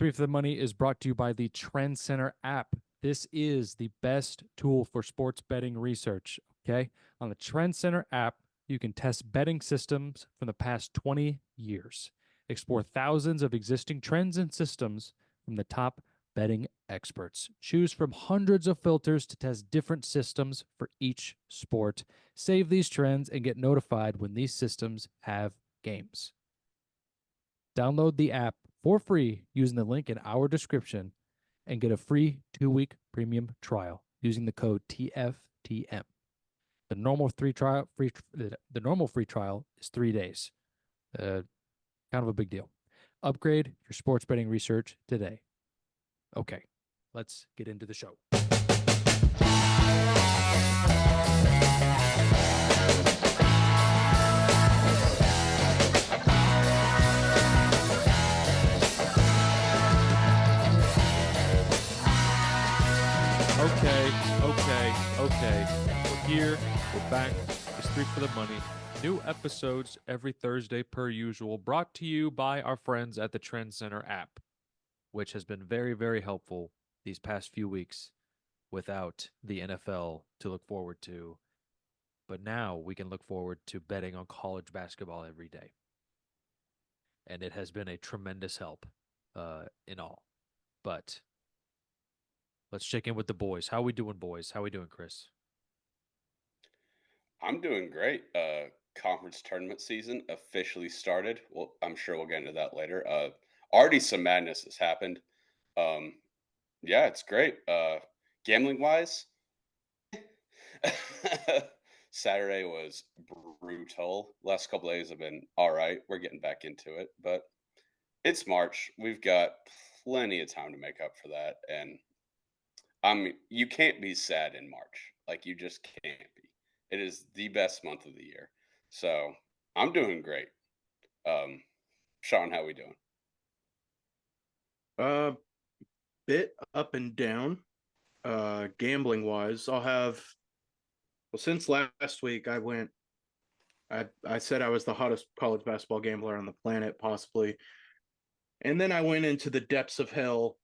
Three for the Money is brought to you by the Trend Center app. This is the best tool for sports betting research. Okay. On the Trend Center app, you can test betting systems from the past 20 years, explore thousands of existing trends and systems from the top betting experts. Choose from hundreds of filters to test different systems for each sport. Save these trends and get notified when these systems have games. Download the app for free using the link in our description and get a free 2-week premium trial using the code TFTM. The normal free trial is 3 days. Kind of a big deal. Upgrade your sports betting research today. Okay, let's get into the show. Okay. We're here. We're back. It's Three for the Money. New episodes every Thursday per usual, brought to you by our friends at the Trend Center app, which has been very, very helpful these past few weeks without the NFL to look forward to. But now we can look forward to betting on college basketball every day. And it has been a tremendous help in all. But let's check in with the boys. How we doing, boys? How we doing, Chris? I'm doing great. Conference tournament season officially started. Well, I'm sure we'll get into that later. Already some madness has happened. Yeah, it's great. Gambling wise, Saturday was brutal. Last couple days have been all right. We're getting back into it, but it's March. We've got plenty of time to make up for that, and you can't be sad in March. Like you just can't be. It is the best month of the year. So I'm doing great. Sean, how we doing? Bit up and down. Gambling wise, since last week I said I was the hottest college basketball gambler on the planet, possibly. And then I went into the depths of hell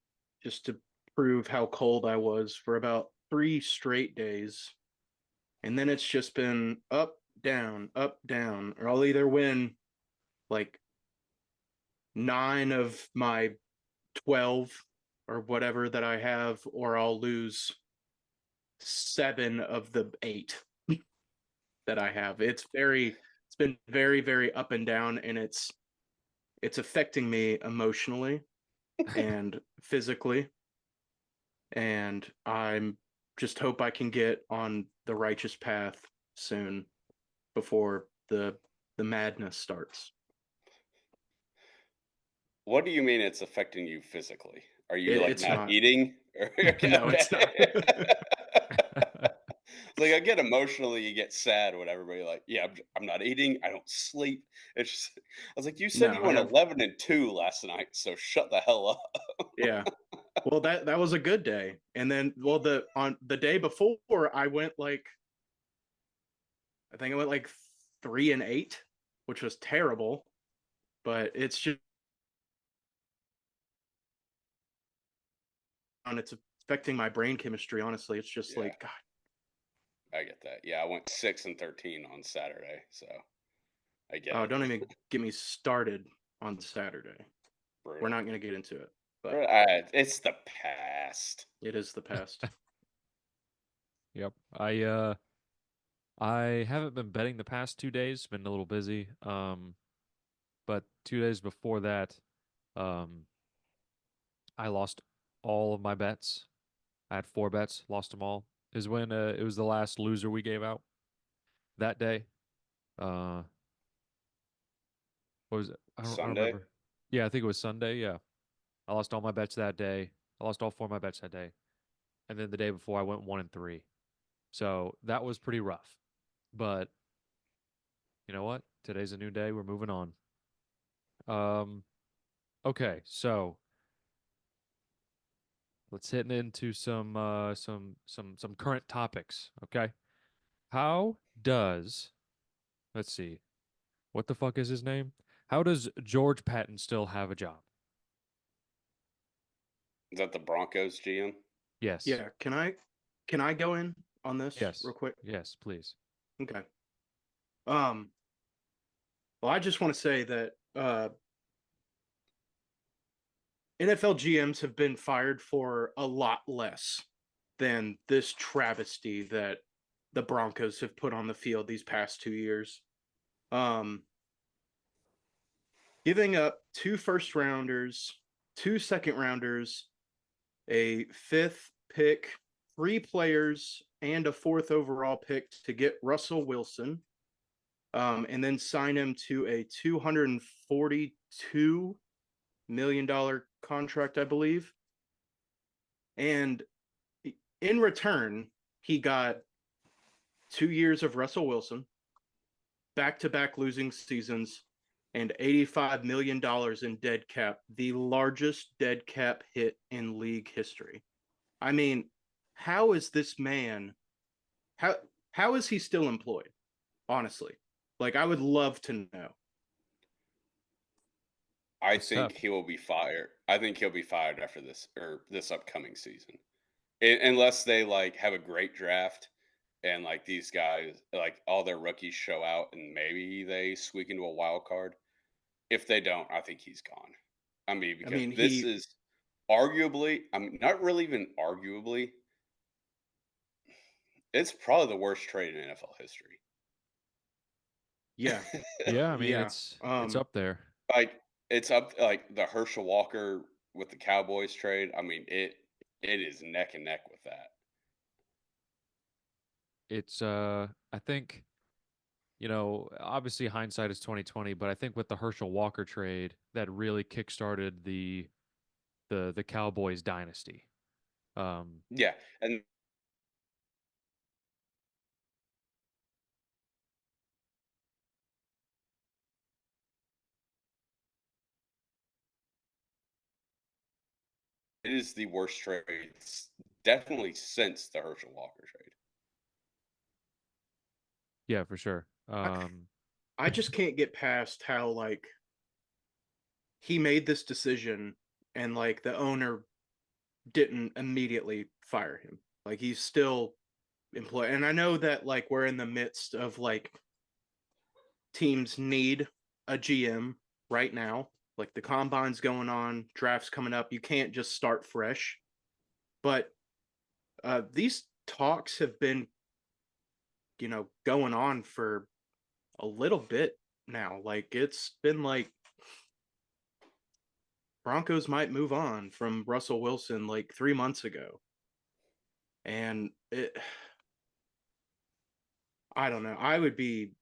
just to prove how cold I was for about 3 straight days. And then it's just been up, down, or I'll either win like 9 of my 12 or whatever that I have, or I'll lose 7 of the 8 that I have. It's been very, very up and down, and it's affecting me emotionally and physically. And I'm just hope I can get on the righteous path soon before the madness starts. What do you mean it's affecting you physically? Are you It's not not. eating? No, it's not. Like I get emotionally, you get sad, whatever. But you're like, yeah, I'm not eating. I don't sleep. It's just, I was like, you said No, you I went have 11-2 last night, so shut the hell up. yeah. Well, that was a good day. And then on the day before I went like 3-8, which was terrible, but it's just it's affecting my brain chemistry, honestly. It's just Yeah, like God. I get that. Yeah, I went 6-13 on Saturday, so I get Oh, it. don't even get me started on Saturday. We're Brutal. not going to get into it, but It's the past. it is the past. Yep. I haven't been betting the past 2 days, been a little busy. But 2 days before that, um, I lost all of my bets. I had 4 bets, lost them all. Is when it was the last loser we gave out that day. Uh, what was it? I don't Sunday. remember. Yeah, I think it was Sunday. Yeah, I lost all my bets that day. I lost all 4 of my bets that day, and then the day before I went 1-3. So that was pretty rough. But you know what? Today's a new day. We're moving on. Um, okay, so let's hit into some current topics. Okay, how does let's see, what the fuck is his name? How does George Patton still have a job? Is that the Broncos GM? Yes. Yeah, can I go in on this Yes. real quick? Yes, please. Okay. Well, I just want to say that NFL GMs have been fired for a lot less than this travesty that the Broncos have put on the field these past 2 years. Giving up 2 first rounders, 2 second rounders, a 5th pick, 3 players, and a 4th overall pick to get Russell Wilson, and then sign him to a $242 million contract, I believe. And in return, he got 2 years of Russell Wilson, back-to-back losing seasons, and $85 million in dead cap, the largest dead cap hit in league history. I mean, how is this man, how is he still employed? Honestly, like, I would love to know. I It's think tough. he will be fired. I think he'll be fired after this upcoming season, unless they like have a great draft and like these guys like all their rookies show out and maybe they squeak into a wild card. If they don't, I think he's gone. I mean, I because mean, this is arguably, I mean, not really even arguably, it's probably the worst trade in NFL history. yeah, Yeah, I mean yeah. it's up there. Like it's up like the Herschel Walker with the Cowboys trade. I mean, it is neck and neck with that. It's I think, obviously hindsight is 2020, but I think with the Herschel Walker trade that really kickstarted the Cowboys dynasty. Um Yeah, and it is the worst trade definitely since the Herschel Walker trade. yeah, for sure. I just can't get past how, like, he made this decision and, like, the owner didn't immediately fire him. Like, he's still employed. And I know that, like, we're in the midst of, like, teams need a GM right now. Like, the combine's going on, drafts coming up. You can't just start fresh. But these talks have been, going on for a little bit now. Like, it's been like Broncos might move on from Russell Wilson like 3 months ago. And I don't know. I would be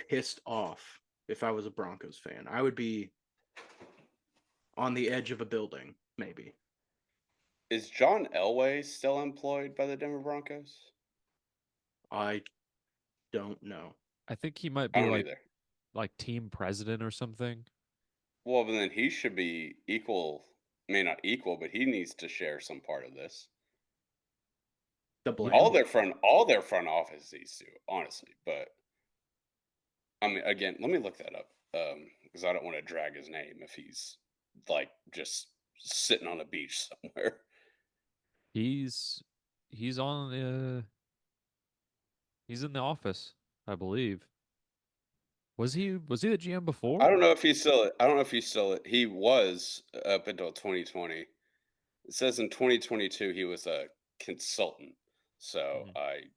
pissed off if I was a Broncos fan. I would be on the edge of a building, maybe. Is John Elway still employed by the Denver Broncos? I don't know. I think he might I be don't like either. team president or something. Well, but then he should be equal. I mean, not equal, but he needs to share some part of this. The Yeah. blame. All their front office needs to, honestly. But I mean, again, let me look that up because I don't want to drag his name if he's like just sitting on a beach somewhere. He's he's on he's in the office, I believe. Was he the GM I before? don't know if he's still. I don't know if he's still. He was up until 2020. It says in 2022 he was a consultant. So Mhm.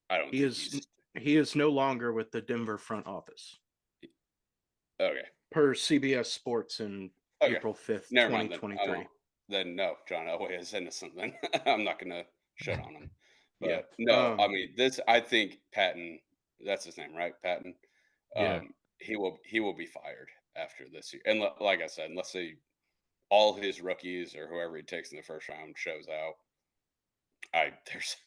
I don't He think is he's he is no longer with the Denver front office. okay. Per CBS Sports in Okay, April 5th, never mind then. I 2023. won't. Then no, John Elway is innocent. Then I'm not gonna shit on him. Yeah. But no, I mean this. I think Patton. That's his name, right? Patton. Yeah. He will be fired after this year, and like I said, unless all his rookies or whoever he takes in the first round shows out, there's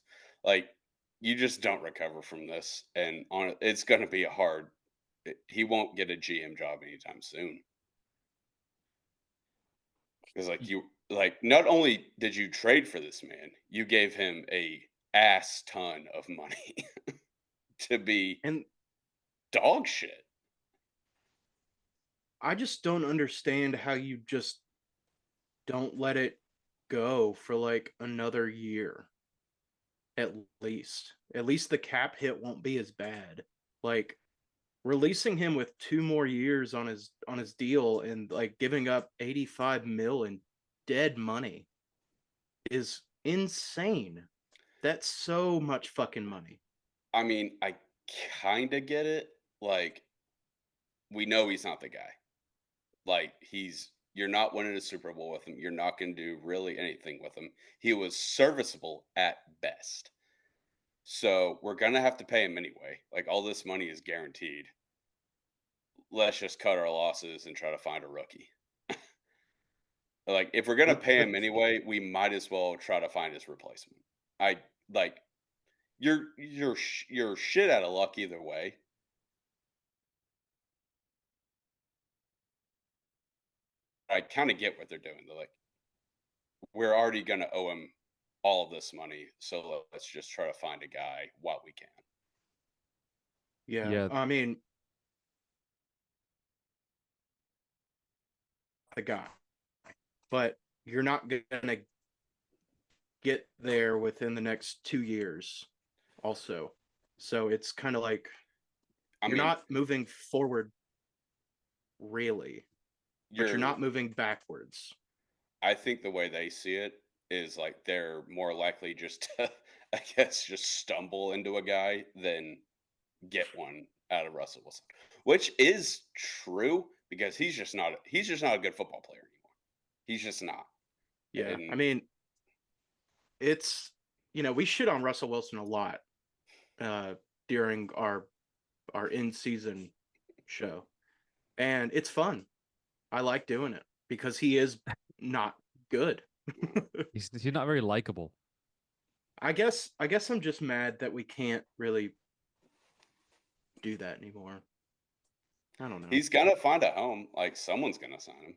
like you just don't recover from this, and it's going to be a hard. He won't get a GM job anytime soon. Because Y- not only did you trade for this man, you gave him a ass ton of money to be And dog shit. I just don't understand how you just don't let it go for like another year at least. At least the cap hit won't be as bad. Like releasing him with 2 more years on his deal and like giving up 85 mil in dead money is insane. That's so much fucking money. I mean, I kind of get it. Like, we know he's not the guy. Like, you're not winning a Super Bowl with him. You're not going to do really anything with him. He was serviceable at best. So we're going to have to pay him anyway. Like, all this money is guaranteed. Let's just cut our losses and try to find a rookie. Like, if we're going to pay him anyway, we might as well try to find his replacement. I like you're shit out of luck either way. I kind of get what they're doing. They're like, we're already going to owe him all of this money, so let's just try to find a guy while we can. Yeah. Yeah. I mean, the guy, but you're not gonna get there within the next 2 years also. So it's kind of like you're not moving forward really, but you're not moving backwards. I think the way they see it is like they're more likely just to, I guess, just stumble into a guy than get one out of Russell Wilson, which is true because he's just not a good football player anymore. He's just not. Yeah. And I mean, it's, we shit on Russell Wilson a lot during our in-season show. And it's fun. I like doing it because he is not good. He's not very likable. I guess I'm just mad that we can't really do that anymore. I don't know. he's gonna find a home. Like someone's gonna sign him.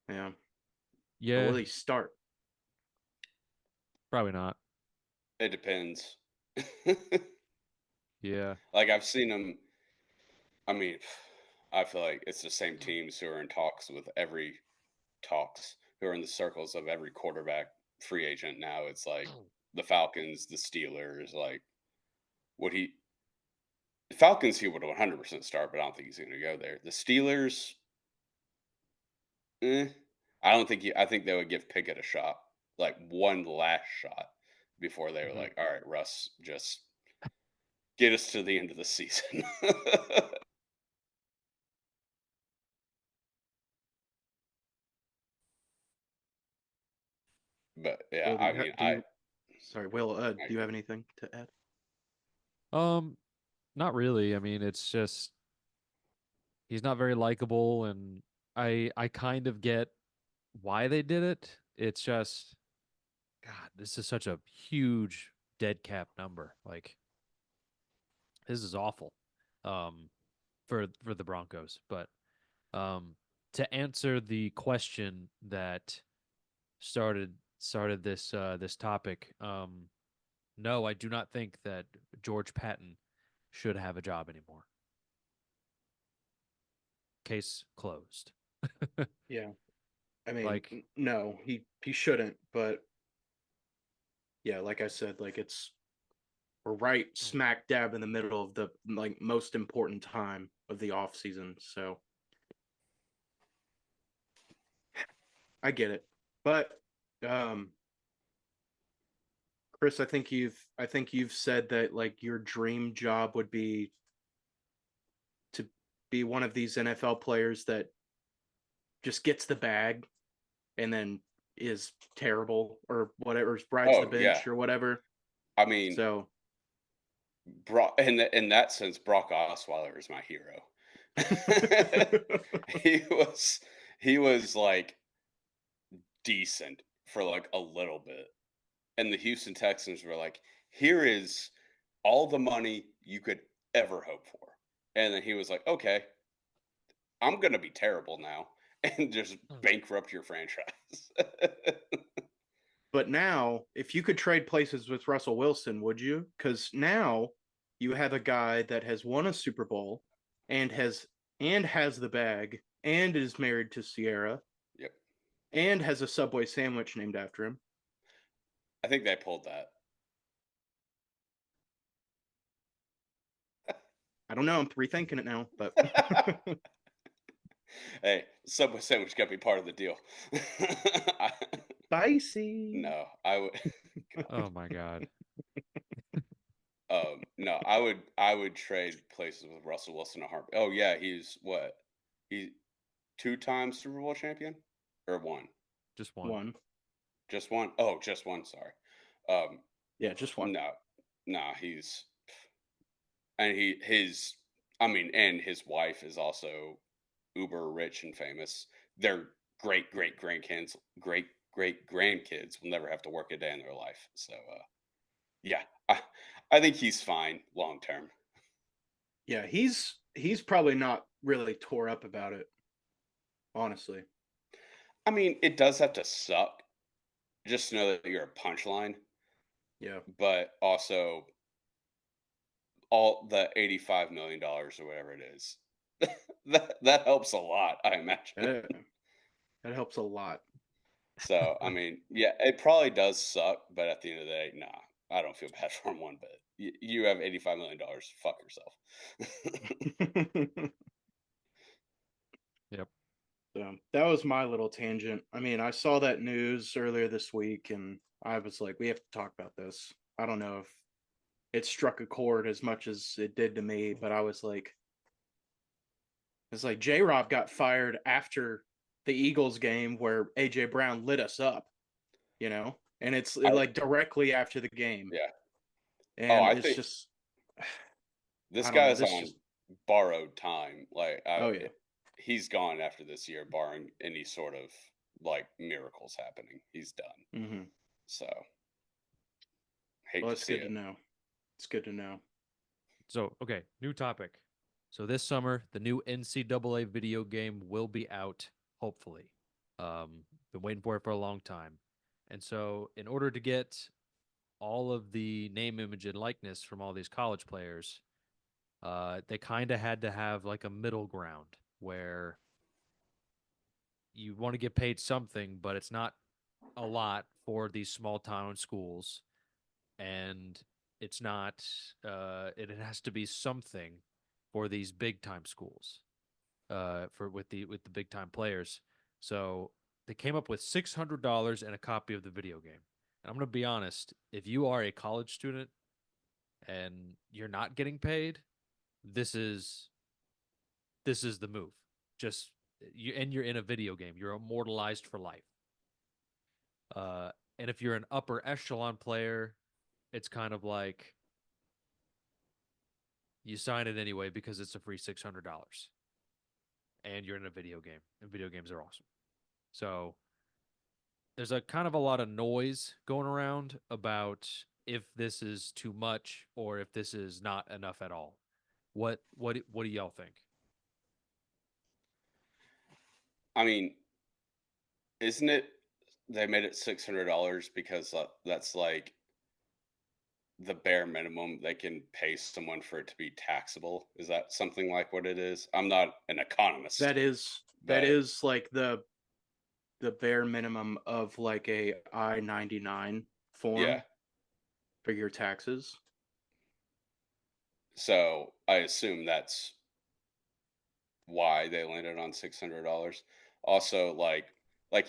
Yeah. Yeah. But will he start? Probably not. It depends. Yeah. Like I've seen him. I mean, I feel like it's the same teams who are in talks with who are in the circles of every quarterback free agent now. It's like the Falcons, the Steelers. Like, the Falcons he would 100% start, but I don't think he's going to go there. The Steelers, I don't think I think they would give Pickett a shot, like one last shot before they were like, all right, Russ, just get us to the end of the season. But yeah, Will, I mean, sorry, Will, do you have anything to add? Not really. I mean, it's just he's not very likable, and I kind of get why they did it. It's just, God, this is such a huge dead cap number. Like, this is awful, for the Broncos. But to answer the question that started this topic, no, I do not think that George Patton should have a job anymore. Case closed. Yeah. I mean, Like, no, he shouldn't, but yeah, like I said, like we're right smack dab in the middle of the like most important time of the off season, so I get it. But Chris, I think you've said that like your dream job would be to be one of these NFL players that just gets the bag and then is terrible or whatever, rides the bench or whatever. I mean, so in that sense, Brock Osweiler is my hero. he was like decent for like a little bit, and the Houston Texans were like, "Here is all the money you could ever hope for," and then he was like, "Okay, I'm gonna be terrible now." And just bankrupt your franchise. But now, if you could trade places with Russell Wilson, would you? Because now you have a guy that has won a Super Bowl and has the bag and is married to Sierra. Yep. and has a Subway sandwich named after him. I think they pulled that. I don't know. I'm rethinking it now, but Hey, Subway sandwich got to be part of the deal. spicy. No, I would. Oh my God. No, I would trade places with Russell Wilson a heartbeat. Oh yeah, he's what? He 2 time Super Bowl champion or one? Just one. One. Just one? Oh, just one. Sorry. Um, Yeah, just one. no, he's and I mean, and his wife is also uber rich and famous. Their great great grandkids will never have to work a day in their life. So yeah, I think he's fine long term. Yeah, he's probably not really tore up about it, honestly. I mean, it does have to suck just to know that you're a punchline, Yeah. but also all the $85 million or whatever it is. That helps a lot, I imagine. Yeah. That helps a lot. So, I mean, yeah, it probably does suck, but at the end of the day, nah, I don't feel bad for him one bit. You have $85 million, fuck yourself. Yep. So that was my little tangent. I mean, I saw that news earlier this week and I was like, we have to talk about this. I don't know if it struck a chord as much as it did to me, but I was like, it's like J-Rob got fired after the Eagles game where AJ Brown lit us up, you know, and it's like directly after the game. Yeah. Oh, And I it's think just, this I don't know. guy's This on just, borrowed time. Like, oh yeah. he's gone after this year, barring any sort of like miracles happening. He's done. Mm-hmm. So, hate Well, to it's see good to it. know. It's good to know. So, okay, new topic. So this summer, the new NCAA video game will be out, hopefully. Been waiting for it for a long time. And so, in order to get all of the name, image, and likeness from all these college players, they kind of had to have like a middle ground where you want to get paid something, but it's not a lot for these small town schools, and it's not. It has to be something for these big time schools. For with the big time players, so they came up with $600 and a copy of the video game. And I'm gonna be honest, if you are a college student and you're not getting paid, this is the move. Just you, and you're in a video game. You're immortalized for life. And if you're an upper echelon player, it's kind of like you sign it anyway because it's a free $600, and you're in a video game, and video games are awesome. So there's a kind of a lot of noise going around about if this is too much or if this is not enough at all. What do y'all think? I mean, isn't it? They made it $600 because that's like the bare minimum they can pay someone for it to be taxable. Is that something like what it is? I'm not an economist, That is but like the bare minimum of like a I-99 yeah. form for your taxes. So I assume that's why they landed on $600. Also, like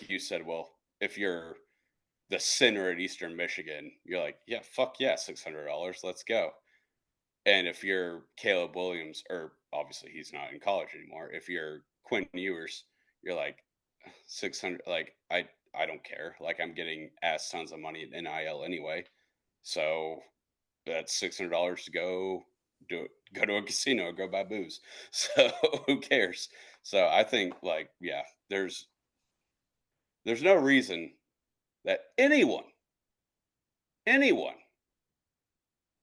you said, well, if you're the center at Eastern Michigan, you're like, yeah, fuck yeah, $600, let's go. And if you're Caleb Williams, or obviously he's not in college anymore, if you're Quentin Ewers, you're like 600. Like I don't care. Like I'm getting ass tons of money in NIL anyway, so that's $600 to go to a casino, go buy booze. So who cares? So I think like yeah, there's no reason that anyone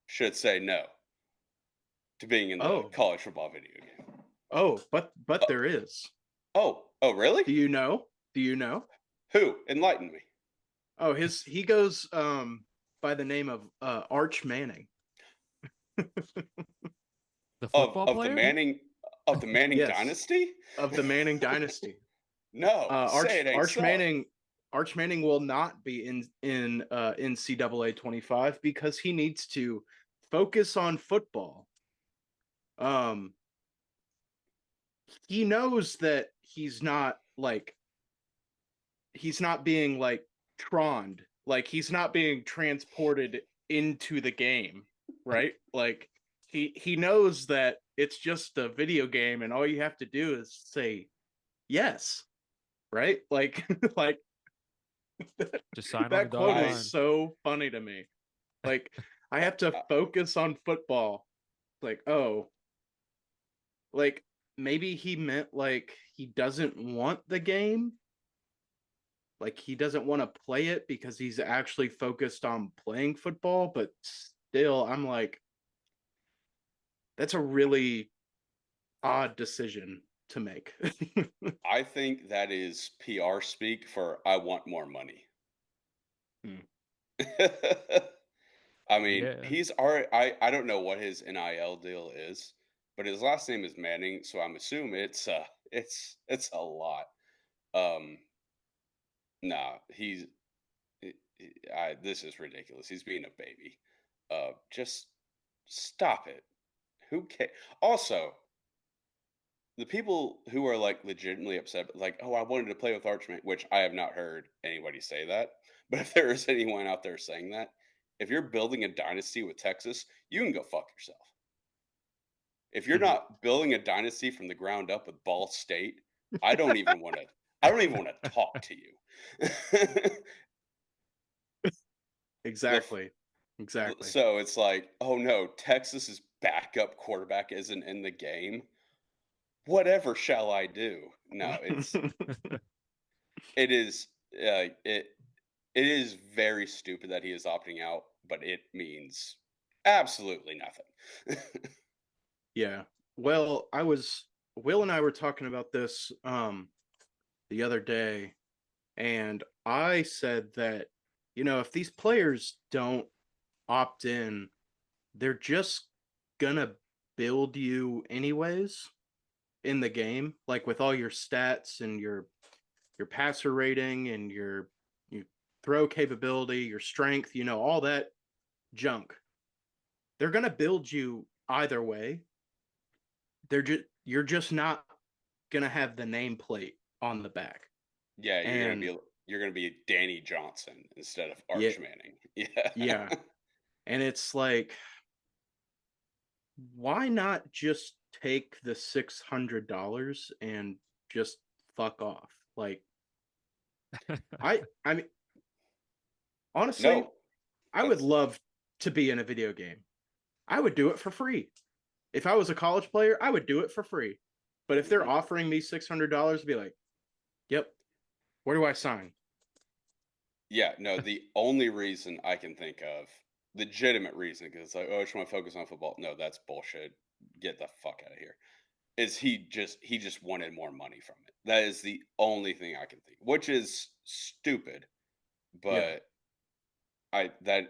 should say no to being in the Oh, college football video game. but there is. Oh, really? Do you know? Do you know? Who? Enlighten me. Oh, he goes by the name of Arch Manning. The Of football of the player? Manning of the Manning Yes, dynasty? of the Manning dynasty. No, say it ain't Arch so. Arch Manning will not be in NCAA 25 because he needs to focus on football. He knows that he's not being like troned, like he's not being transported into the game, right? Like he knows that it's just a video game and all you have to do is say yes, right? Like like Just sign on that the quote dotted is line. so funny to me. Like I have to focus on football. Like, oh, like maybe he meant like he doesn't want the game, like he doesn't want to play it because he's actually focused on playing football, but still I'm like, that's a really odd decision to make. I think that is PR speak for I want more money. I mean, Yeah. he's already, I don't know what his NIL deal is, but his last name is Manning, so I'm assuming it's a lot. Um nah, this is ridiculous. He's being a baby. Just stop it. Who cares? Also, the people who are like legitimately upset, like, oh, I wanted to play with Archman, which I have not heard anybody say that. But if there is anyone out there saying that, if you're building a dynasty with Texas, you can go fuck yourself. If you're not building a dynasty from the ground up with Ball State, I don't even want to talk to you. Exactly. So it's like, oh no, Texas's backup quarterback isn't in the game. Whatever shall I do? No, it is it is very stupid that he is opting out, but it means absolutely nothing. Yeah. Well, Will and I were talking about this the other day, and I said that, if these players don't opt in, they're just gonna build you anyways in the game, like with all your stats and your passer rating and your throw capability, your strength, all that junk. They're gonna build you either way. You're just not gonna have the nameplate on the back. Yeah, And you're gonna be Danny Johnson instead of yeah, Arch Manning. Yeah. yeah. And it's like, why not just take the $600 and just fuck off? Like, I mean, honestly, No, I would love to be in a video game. I would do it for free. If I was a college player, I would do it for free. But if they're offering me $600, be like, yep, where do I sign? yeah, no, the only reason I can think of, legitimate reason, because it's like, oh, I just want to focus on football. No, that's bullshit. Get the fuck out of here. Is he just wanted more money from it. That is the only thing I can think, which is stupid. Yeah. But I that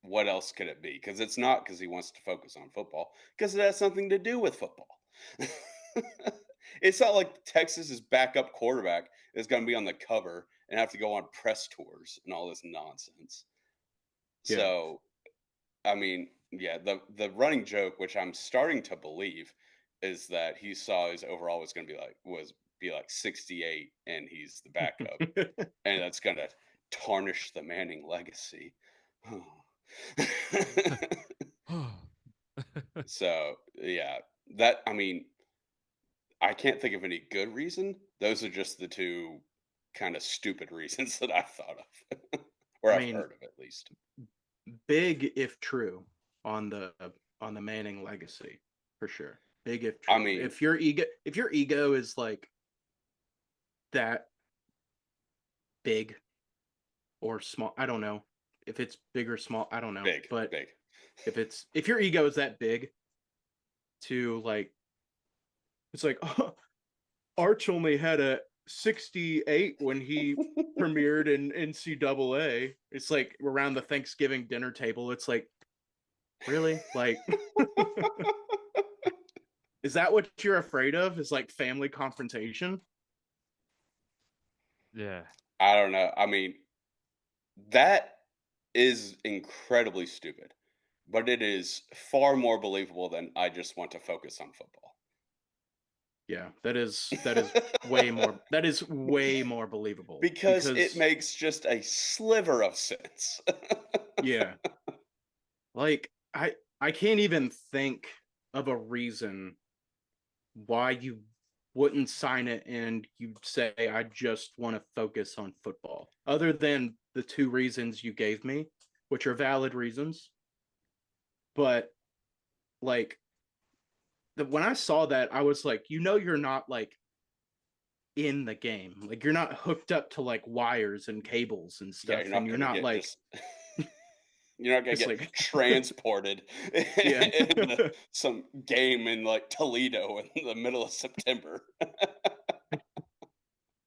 what else could it be? Because it's not because he wants to focus on football, because it has something to do with football. It's not like Texas's backup quarterback is going to be on the cover and have to go on press tours and all this nonsense. Yeah. So, I mean, yeah, the running joke, which I'm starting to believe, is that he saw his overall was going to be like 68, and he's the backup, and that's going to tarnish the Manning legacy. So, yeah, that I mean, I can't think of any good reason. Those are just the two kind of stupid reasons that I've thought of, or I I've mean, heard of at least. big if true on the Manning legacy, for sure. Big if I true. mean, If your ego is like that big or small, I don't know. If it's big or small, I don't know. big, But big. if your ego is that big to like, it's like, oh, Arch only had a 68 when he premiered in NCAA. It's like around the Thanksgiving dinner table. It's like, really? Like, is that what you're afraid of? Is like family confrontation? Yeah. I don't know. I mean, that is incredibly stupid, but it is far more believable than I just want to focus on football. Yeah, that is way more believable Because it because makes just a sliver of sense. yeah, like I can't even think of a reason why you wouldn't sign it and you'd say I just want to focus on football other than the two reasons you gave me, which are valid reasons. But like when I saw that, I was like, you're not like in the game. Like you're not hooked up to like wires and cables and Yeah, stuff, you're and not you're gonna not get like just you're not gonna just get like transported yeah. in some game in like Toledo in the middle of September.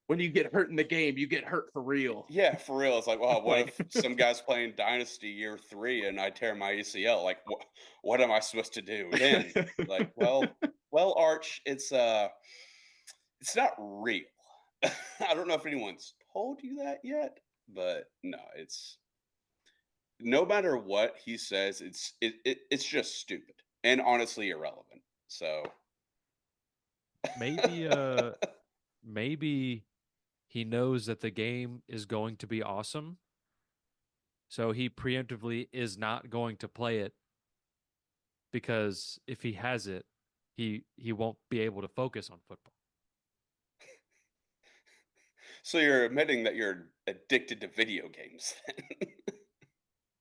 When you get hurt in the game, you get hurt for real. Yeah, for real. It's like, wow, what Like if some guy's playing Dynasty year 3 and I tear my ACL? Like, what am I supposed to do then? Like, well, Arch, it's not real. I don't know if anyone's told you that yet, but no, it's no matter what he says, it's just stupid and honestly irrelevant. So Maybe maybe he knows that the game is going to be awesome, so he preemptively is not going to play it because if he has it, he won't be able to focus on football. so you're admitting that you're addicted to video games then.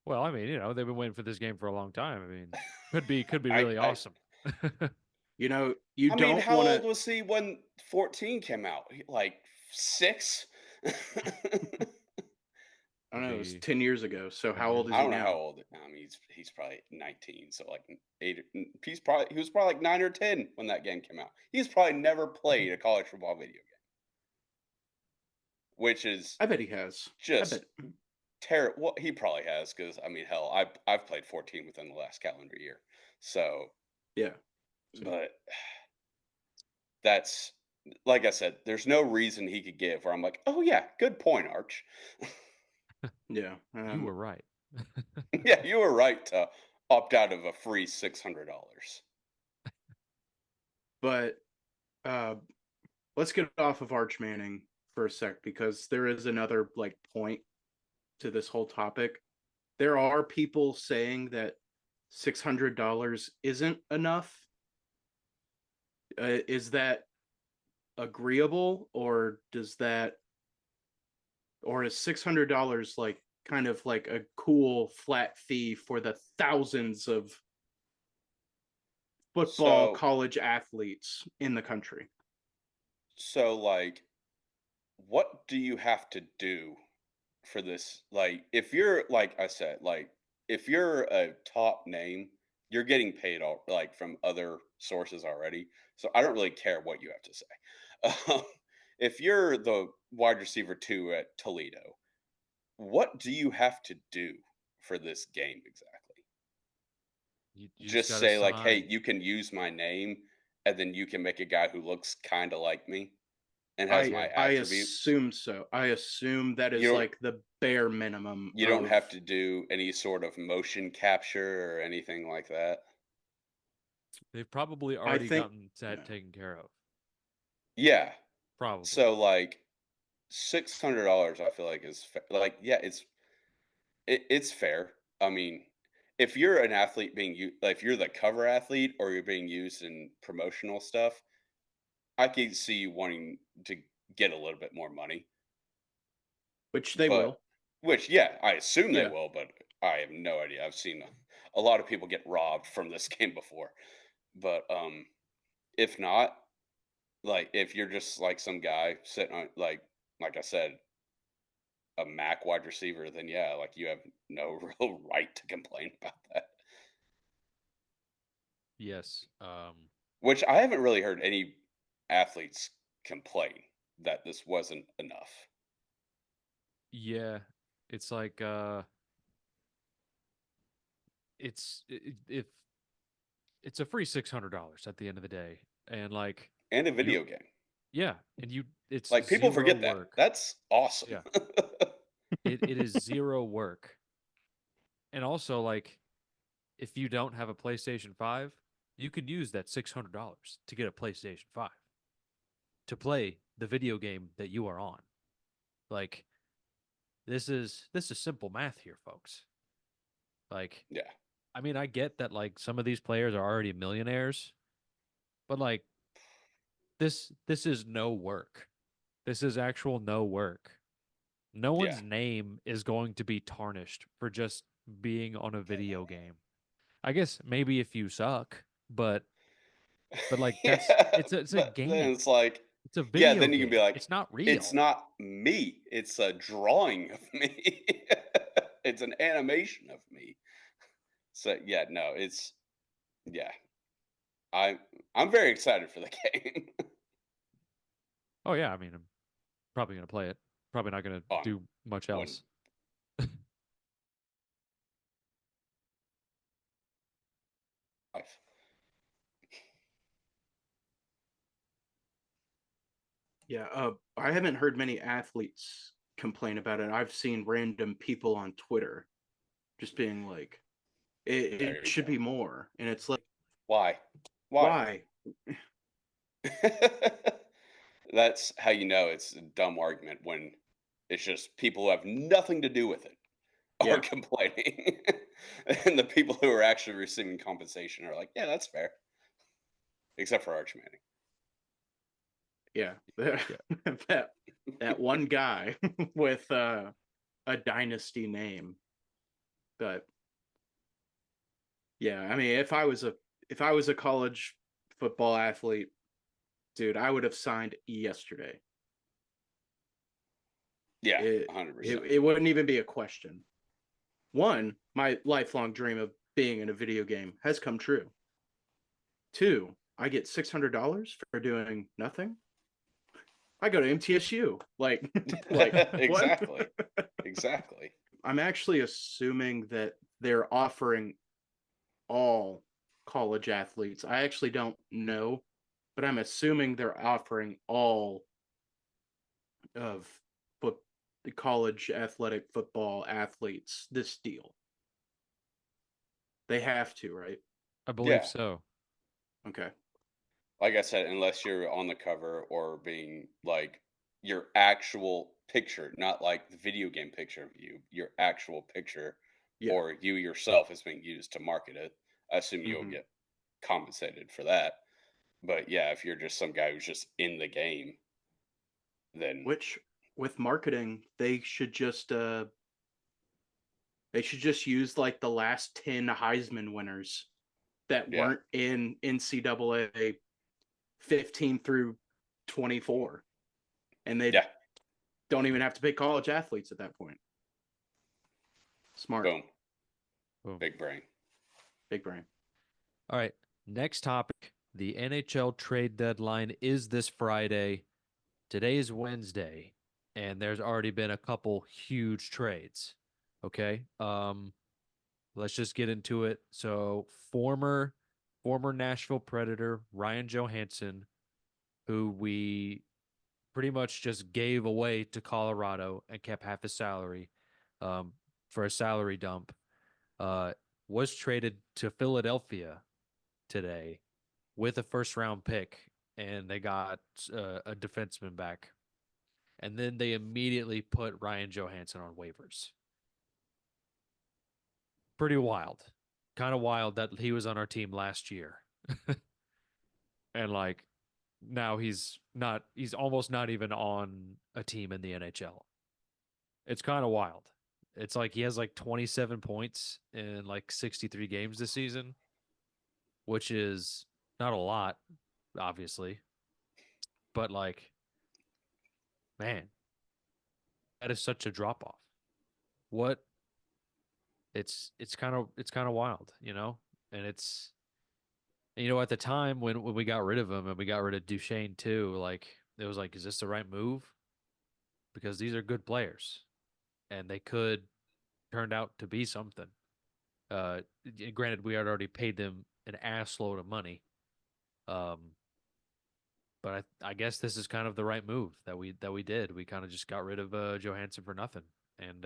Well, I mean, they've been waiting for this game for a long time. I mean, could be I, really I awesome. you I mean, don't how want old to. was he when 14 came out? Like 6? I don't Could know. It was be 10 years ago. So 10 how years old is I he don't know how now? old. I mean, he's probably 19, so like 8. He was probably like 9 or 10 when that game came out. He's probably never played a college football video game, which is I bet he has. I just bet. terrible. Well, he probably has because I mean, hell, I've played 14 within the last calendar year. So, Yeah. So but that's like I said, there's no reason he could give where I'm like, oh yeah, good point, Arch. yeah. you were right. Yeah, you were right to opt out of a free $600. But uh, let's get off of Arch Manning for a sec because there is another like point to this whole topic. There are people saying that $600 isn't enough. Is that agreeable, or is $600 like kind of like a cool flat fee for the thousands of football So, college athletes in the country? like, what do you have to do for this? Like, if you're, like I said, like, if you're a top name, you're getting paid all like from other sources already. So I don't really care what you have to say. Um, if you're the wide receiver 2 at Toledo, what do you have to do for this game exactly? You just Just got to say like, "Hey, sign. you can use my name," and then you can make a guy who looks kind of like me and has I my Yeah, I attributes. assume so. I assume that You is don't like the bare minimum you don't of have to do any sort of motion capture or anything like that. they've probably I already think gotten that yeah. taken care of. Yeah. Probably. So like $600 I feel like is like yeah, it's fair. I mean, if you're an athlete being you like if you're the cover athlete or you're being used in promotional stuff, I can see you wanting to get a little bit more money. Which they But will. which, yeah, I assume they Yeah. will, but I have no idea. I've seen a lot of people get robbed from this game before. But if not, like if you're just like some guy sitting on like I said, a Mac wide receiver, then yeah, like you have no real right to complain about that. Yes. Which I haven't really heard any athletes complain that this wasn't enough. Yeah. It's like if it's a free $600 at the end of the day, and like And a you video game. yeah, and it's Like people zero forget that. work. That's awesome. Yeah. It is zero work. And also, like, if you don't have a PlayStation 5, you could use that $600 to get a PlayStation 5 to play the video game that you are on. Like, this is simple math here, folks. Like, Yeah. I mean, I get that like some of these players are already millionaires, but like this is no work. This is actual no work. No Yeah. one's name is going to be tarnished for just being on a video game. I guess maybe if you suck, but like that's Yeah. it's a But then game. it's like, It's a yeah, video then you can be game. like, It's not it's real. not me. It's a drawing of me. It's an animation of me. So yeah, no, it's yeah. I I'm very excited for the game. Oh yeah, I mean, I'm probably gonna play it. Probably not gonna On do much when else. life. Yeah, I haven't heard many athletes complain about it. I've seen random people on Twitter just being like, There it you should go. be more. And it's like, Why? Why? why? That's how you know it's a dumb argument when it's just people who have nothing to do with it are Yeah, complaining. And the people who are actually receiving compensation are like, yeah, that's fair. Except for Arch Manning. yeah. Yeah. that that one guy with a dynasty name. But yeah, I mean, if I was a college football athlete, dude, I would have signed yesterday. Yeah, It 100%. it wouldn't even be a question. One, my lifelong dream of being in a video game has come true. Two, I get $600 for doing nothing. I go to MTSU. Like what? Exactly. Exactly. I'm actually assuming that they're offering all college athletes. I actually don't know, but I'm assuming they're offering all of foot the college athletic football athletes this deal. They have to, right? I believe Yeah. so. Okay. Like I said, unless you're on the cover or being like your actual picture, not like the video game picture of you, your actual picture Yeah. or you yourself is being used to market it. I assume you'll Hmm. get compensated for that. But yeah, if you're just some guy who's just in the game, then Which with marketing, they should just use like the last 10 Heisman winners that yeah, weren't in NCAA 15 through 24. And they yeah, don't even have to pay college athletes at that point. Smart. boom, Boom. big brain. Big brain. All right. Next topic. The NHL trade deadline is this Friday. Today is Wednesday, and there's already been a couple huge trades. Okay. Let's just get into it. So former Nashville Predator Ryan Johansson, who we pretty much just gave away to Colorado and kept half his salary um, for a salary dump, uh, was traded to Philadelphia today with a first round pick, and they got a defenseman back. And then they immediately put Ryan Johansson on waivers. Pretty wild. Kind of wild that he was on our team last year. And like now he's almost not even on a team in the NHL. It's kind of wild. It's like he has like 27 points in like 63 games this season, which is not a lot, obviously. But like, man, that is such a drop off. What it's kind of wild, you know? And it's at the time when we got rid of him and we got rid of Duchesne too, like it was like, is this the right move? Because these are good players and they could turned out to be something. Uh, Granted, we had already paid them an ass load of money. Um, But I guess this is kind of the right move that we did. We kind of just got rid of Johansson for nothing. And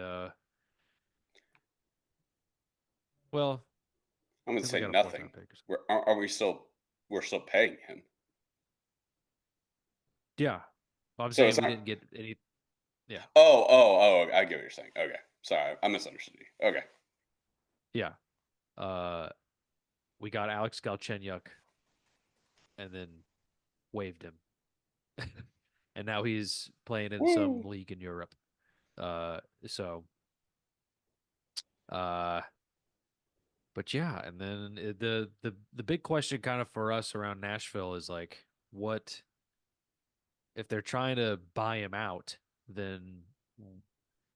well, I'm gonna then we say got a fourth nothing. round pick. Are we still? We're still paying him. Yeah. Well, I'm So saying it's we not. didn't get any. Yeah. Oh! I get what you're saying. Okay, sorry, I misunderstood you. Okay. Yeah. We got Alex Galchenyuk and then waived him. And now he's playing in some Woo! league in Europe. So uh but yeah, and then the big question kind of for us around Nashville is like, what if they're trying to buy him out, then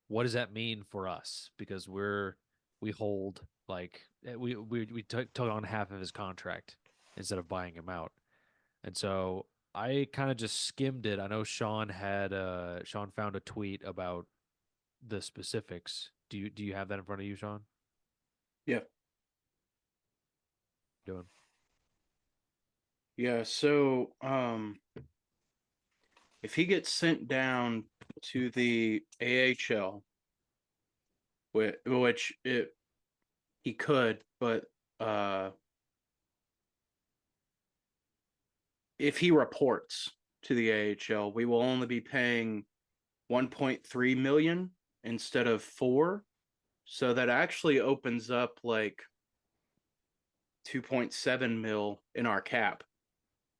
what does that mean for us? Because we hold like we took on half of his contract instead of buying him out. And so I kind of just skimmed it. I know Sean had Sean found a tweet about the specifics. Do you have that in front of you, Sean? Yeah. Doing. Yeah. So, if he gets sent down to the AHL, which he could, but if he reports to the AHL, we will only be paying 1.3 million instead of 4. So that actually opens up like 2.7 mil in our cap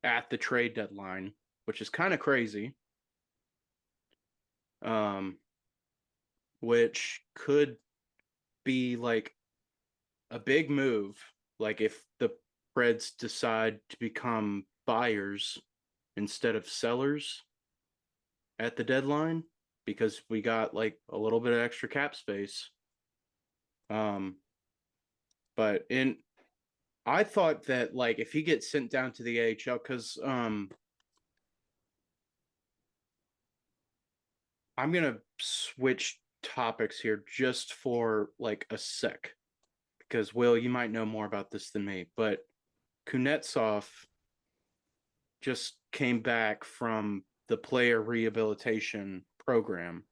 at the trade deadline, which is kind of crazy. Which could be like a big move. Like if the Preds decide to become buyers instead of sellers at the deadline, because we got like a little bit of extra cap space. But I thought that like if he gets sent down to the AHL, because I'm gonna switch topics here just for like a sec, because Will, you might know more about this than me, but Kuznetsov just came back from the player rehabilitation program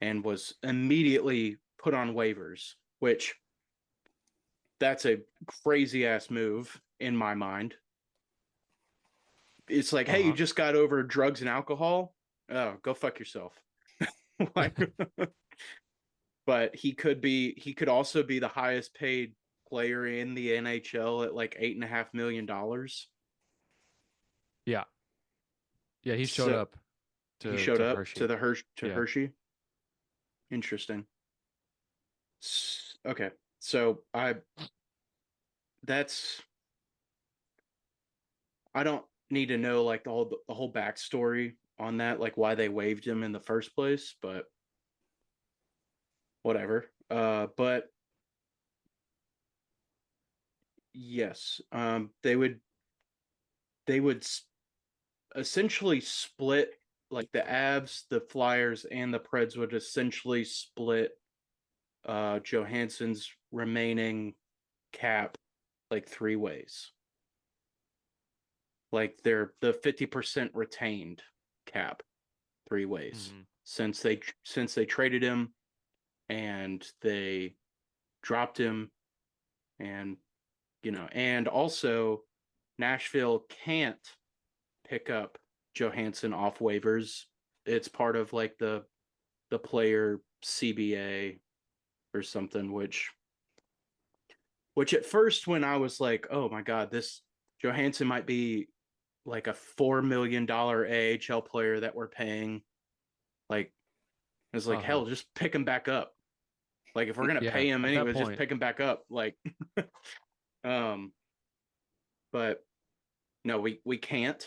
and was immediately put on waivers, which that's a crazy ass move in my mind. It's like, hey, you just got over drugs and alcohol. Oh, go fuck yourself. Like, but he could also be the highest paid player in the NHL at like $8.5 million. Yeah. Yeah, he showed up He to showed up Hershey. to the Yeah. Hershey. Interesting. Okay, so I don't need to know like the whole backstory on that, like why they waived him in the first place, but whatever. But yes, they would essentially split, like the Avs, the Flyers, and the Preds would essentially split Johansson's remaining cap like 3 ways. Like they're the 50% retained cap 3 ways. Mm-hmm. Since they traded him and they dropped him, and and also Nashville can't pick up Johansson off waivers. It's part of like the player CBA or something, which at first when I was like, oh my god, this Johansson might be like a $4 million AHL player that we're paying, like it's like hell, just pick him back up. Like if we're gonna pay him anyway, just pick him back up. Like but no, we can't.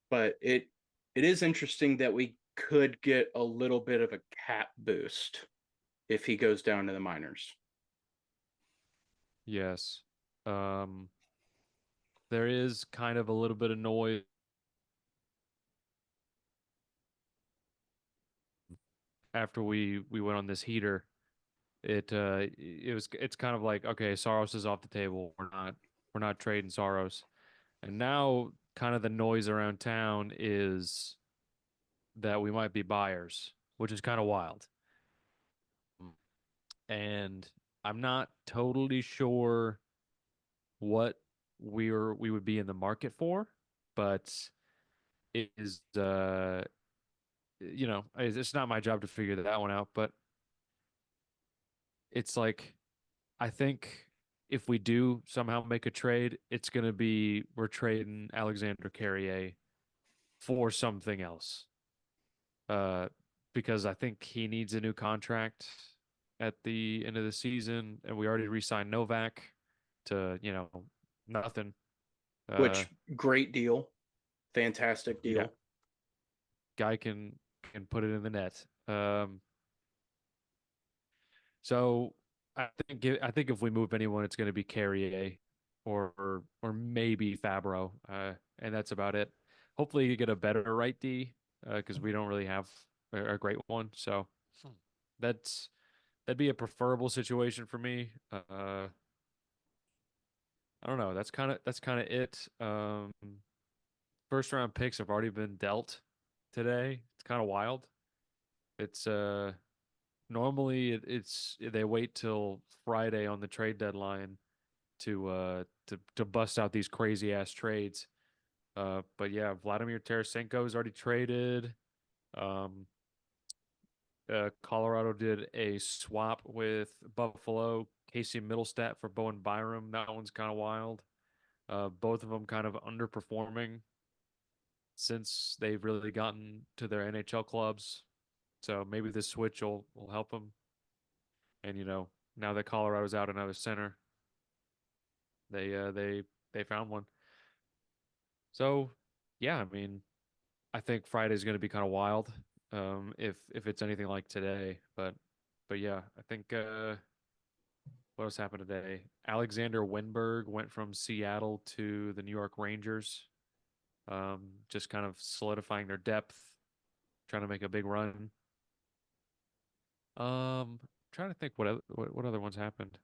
But it is interesting that we could get a little bit of a cap boost if he goes down to the minors. Yes. There is kind of a little bit of noise after we went on this heater. It's kind of like, okay, Saros is off the table. We're not trading Saros. And now kind of the noise around town is that we might be buyers, which is kind of wild. And I'm not totally sure what we would be in the market for, but it is it's not my job to figure that one out, but it's like I think if we do somehow make a trade, it's going to be we're trading Alexander Carrier for something else. Uh, because I think he needs a new contract at the end of the season, and we already re-signed Novak to, nothing. Which great deal, fantastic deal. Yeah, guy can put it in the net. So I think if we move anyone, it's going to be Carrier or maybe Fabro, and that's about it. Hopefully, you get a better right D because we don't really have a great one. So that'd be a preferable situation for me. I don't know. That's kind of it. First round picks have already been dealt today. It's kind of wild. It's normally it's they wait till Friday on the trade deadline to bust out these crazy ass trades. But yeah, Vladimir Tarasenko is already traded. Um, Colorado did a swap with Buffalo, Casey Middlestat for Bowen Byram. That one's kind of wild. Both of them kind of underperforming since they've really gotten to their NHL clubs. So maybe this switch will help them. And now that Colorado's out another center, they found one. So yeah, I mean, I think Friday's going to be kind of wild, if it's anything like today. But yeah, I think what else happened today? Alexander Winberg went from Seattle to the New York Rangers, just kind of solidifying their depth, trying to make a big run. Trying to think what other ones happened.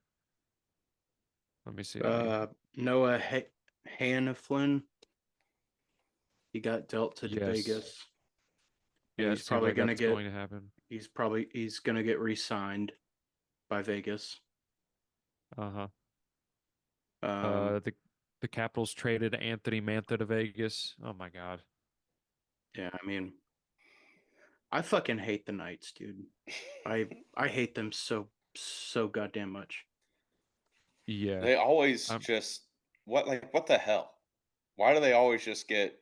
Let me see. Noah Haniflin, he got dealt to Yes. Vegas. Yeah, He's it seems probably like gonna that's get. going to happen. He's gonna get re-signed by Vegas. Uh-huh. Um, The Capitals traded Anthony Mantha to Vegas. Oh my God. yeah, I mean, I fucking hate the Knights, dude. I hate them so goddamn much. Yeah. They always Um, just what the hell? Why do they always just get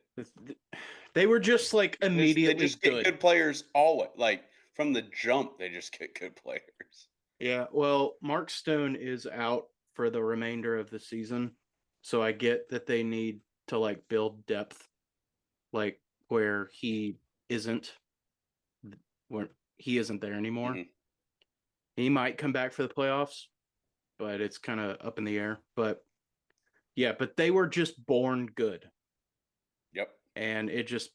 They were just like they immediately just get good players always like from the jump they just get good players. Yeah, well, Mark Stone is out for the remainder of the season, so I get that they need to like build depth, like where isn't where he isn't there anymore. Mhm. He might come back for the playoffs, but it's kind of up in the air. But yeah, but they were just born good, Yep. and it just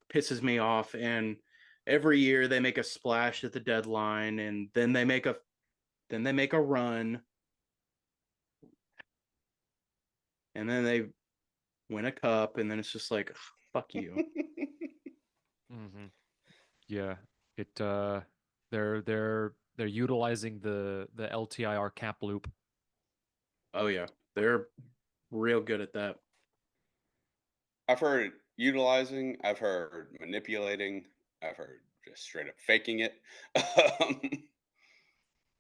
pisses me off. And every year they make a splash at the deadline, and then they make a run, and then they win a cup, and then it's just like, fuck you. mhm. Yeah. It they're utilizing the LTIR cap loop. Oh yeah, they're real good at that. I've heard utilizing, I've heard manipulating, I've heard just straight up faking it. um,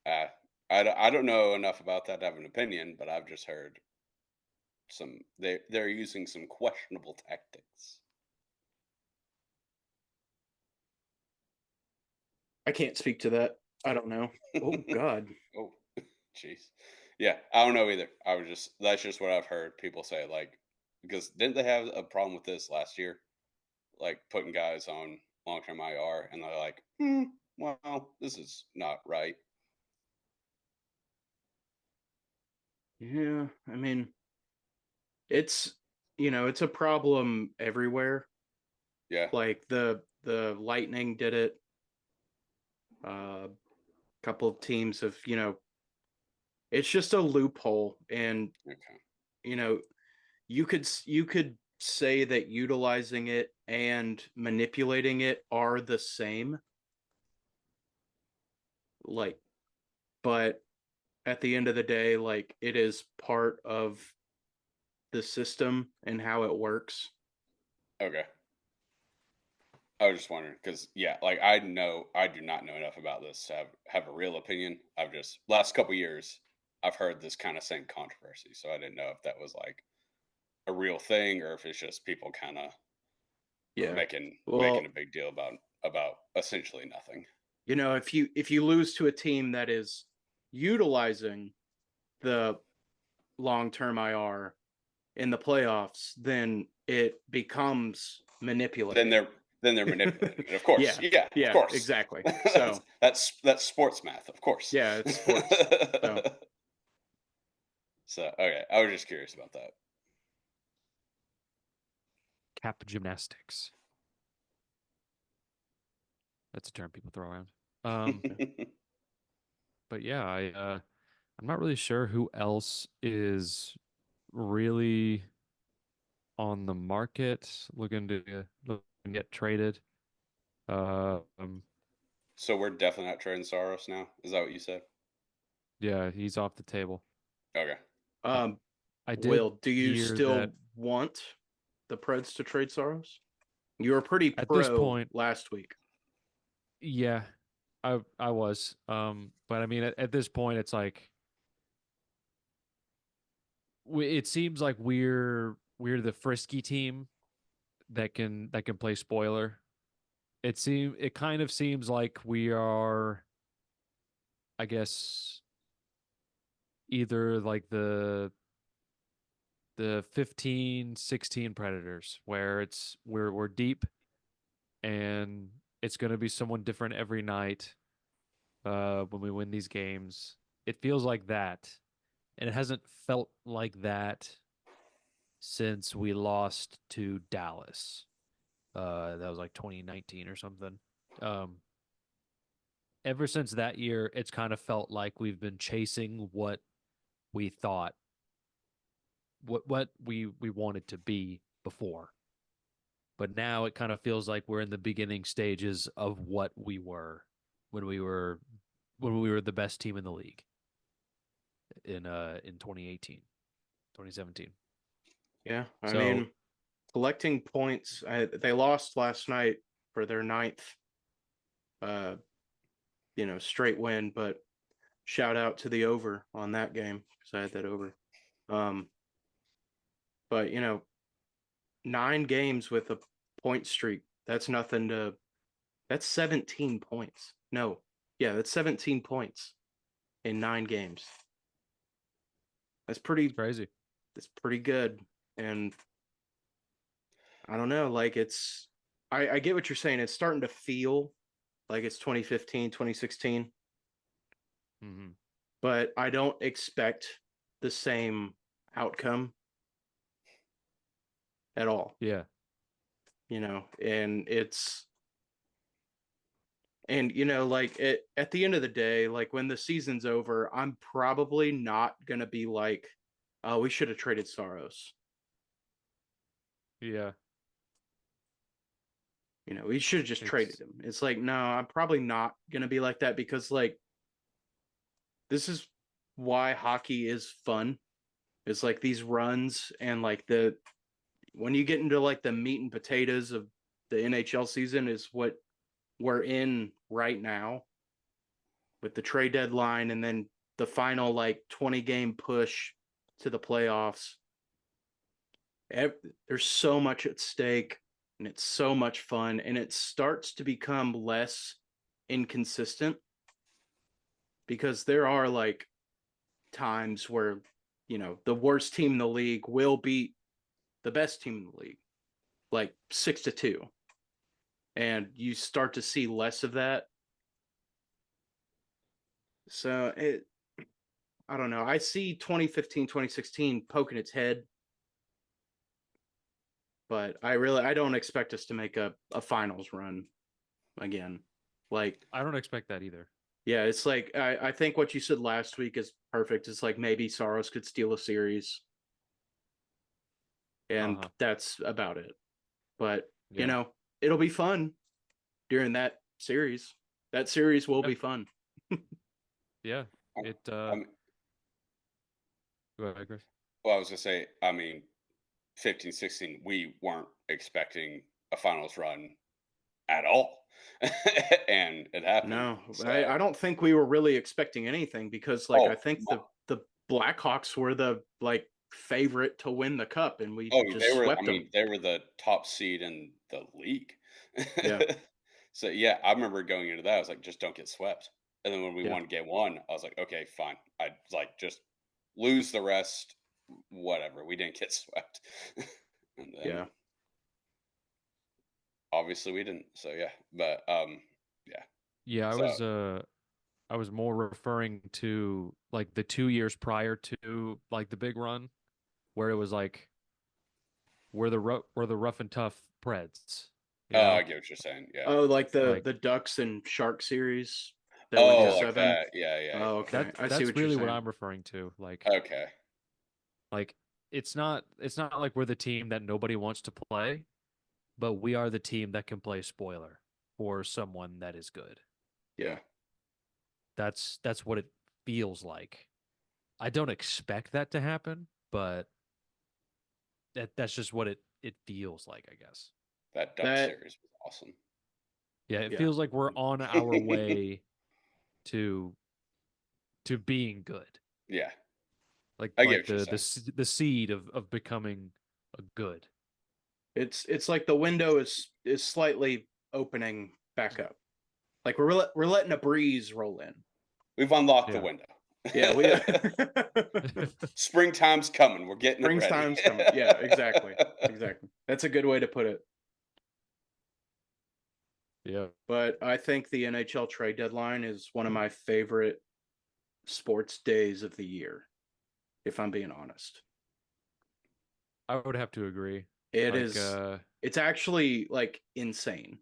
uh, I don't know enough about that to have an opinion, but I've just heard they're using some questionable tactics. I can't speak to that. I don't know. Oh God. Oh, jeez. Yeah, I don't know either. That's just what I've heard people say. Like, because didn't they have a problem with this last year? Like putting guys on long term IR, and they're like, well, this is not right. Yeah, I mean, it's it's a problem everywhere. Yeah. Like the Lightning did it. A couple of teams have, it's just a loophole, and Okay. you know, you could say that utilizing it and manipulating it are the same. Like, but at the end of the day, like, it is part of the system and how it works. Okay. I was just wondering because, yeah, like I do not know enough about this to have a real opinion. I've just last couple years I've heard this kind of same controversy, so I didn't know if that was like a real thing or if it's just people kind of Yeah. making Well, a big deal about essentially nothing. you know, if you lose to a team that is utilizing the long-term IR in the playoffs, then it becomes manipulated. Then they're manipulating it. Of course. Yeah, of Yeah, course. exactly. So that's sports math, of course. yeah, it's sports. So okay, I was just curious about that. Cap gymnastics. That's a term people throw around. But yeah, I'm not really sure who else is really on the market looking to get traded. So we're definitely not trading Saros now. Is that what you said? Yeah, he's off the table. Okay. I did Will, do you hear still that want the Preds to trade Saros? You were pretty at pro this point. last week. Yeah, I was. But I mean, at this point, it's like it seems like we're the frisky team that can play spoiler. It kind of seems like we are, I guess, either like the 15-16 Predators, where we're deep and it's going to be someone different every night when we win these games. It feels like that, and it hasn't felt like that since we lost to Dallas. That was like 2019 or something. Ever since that year, it's kind of felt like we've been chasing what we thought, what we wanted to be before. But now it kind of feels like we're in the beginning stages of what we were when we were the best team in the league in 2018, 2017. Yeah, I So, mean, collecting points. They lost last night for their ninth, straight win. But shout out to the over on that game because I had that over. But 9 games with a point streak. That's nothing to. That's 17 points. No, yeah, that's 17 points in 9 games. That's pretty crazy. That's pretty good. And I don't know, like I get what you're saying. It's starting to feel like it's 2015, 2016. Mm-hmm. But I don't expect the same outcome at all. Yeah. And like at the end of the day, like when the season's over, I'm probably not going to be like, oh, we should have traded Saros. Yeah. We should have just traded him. It's like, no, I'm probably not going to be like that because, like, this is why hockey is fun. It's like these runs and, like, when you get into, like, the meat and potatoes of the NHL season is what we're in right now with the trade deadline and then the final, like, 20-game push to the playoffs. There's so much at stake. And it's so much fun, and it starts to become less inconsistent because there are like times where the worst team in the league will beat the best team in the league, like 6-2, and you start to see less of that. So I don't know. I see 2015, 2016 poking its head, but I don't expect us to make a finals run again. Like, I don't expect that either. Yeah, it's like I think what you said last week is perfect. It's like maybe Saros could steal a series. and Uh-huh. that's about it. But Yeah. it'll be fun during that series. That series will Yeah. be fun. Yeah. I- It I mean, go ahead, Chris. well, I was gonna say, I mean, 15, 16, we weren't expecting a finals run at all, and it happened. No, So, I don't think we were really expecting anything because I oh, think the Blackhawks were the favorite to win the cup and we oh, just they were. I swept them. mean, they were the top seed in the league. Yeah. So yeah, I remember going into that. I was like, just don't get swept. And then when we Yeah. won game one, I was like, okay, fine. I like just lose the rest. Whatever. We didn't get swept. And then Yeah. obviously we didn't. So yeah, but yeah. Yeah, So I was more referring to like the 2 years prior to like the big run where it was like we're the rough and tough Preds, you know? I get what you're saying. Yeah. Oh, like Like the Ducks and Shark series that went to Oh, yeah. like 7. that. Yeah, yeah, Oh, yeah. okay. I see That's what you're really what saying. I'm referring to. Okay. Like it's not like we're the team that nobody wants to play, but we are the team that can play spoiler for someone that is good. Yeah. That's what it feels like. I don't expect that to happen, but that's just what it feels like, I guess. That Duck That series was awesome. Yeah, it Yeah. feels like we're on our way to being good. Yeah. Like I get what you're saying. the seed of becoming a good. it's like the window is slightly opening back up. Like we're letting a breeze roll in. We've unlocked the Yeah. window. Yeah, we Springtime's coming. We're getting it ready. Springtime's coming. Yeah, exactly. Exactly. That's a good way to put it. Yeah. But I think the NHL trade deadline is one of my favorite sports days of the year, if I'm being honest. I would have to agree. It Like is it's actually like insane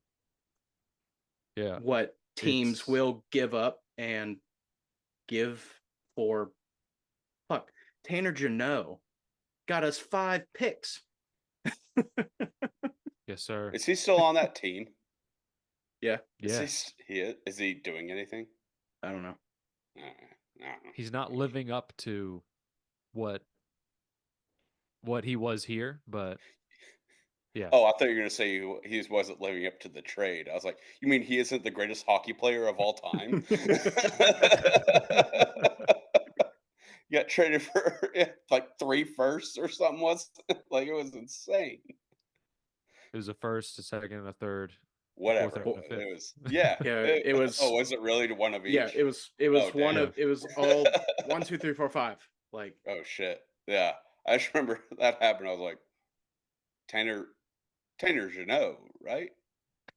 yeah. what teams It's will give up and give for Tanner Jeannot got us 5 picks. yes, sir. Is he still on that team? Yeah, Yeah. Is he doing anything? I don't know. I don't know. He's not living up to what he was here, but yeah. Oh, I thought you were going to say he wasn't living up to the trade. I was like, you mean he isn't the greatest hockey player of all time? You got traded for like 3 firsts or something. Like it was insane. It was a first, a second, and a third, a fourth, Whatever. and a fifth. It was, yeah. Yeah, it was. Oh, was it really one of each? Yeah, it was Oh, one damn. of it was all 1, 2, 3, 4, 5. Like Oh shit. Yeah. I just remember that happened. I was like, Tanner Jeannot, right?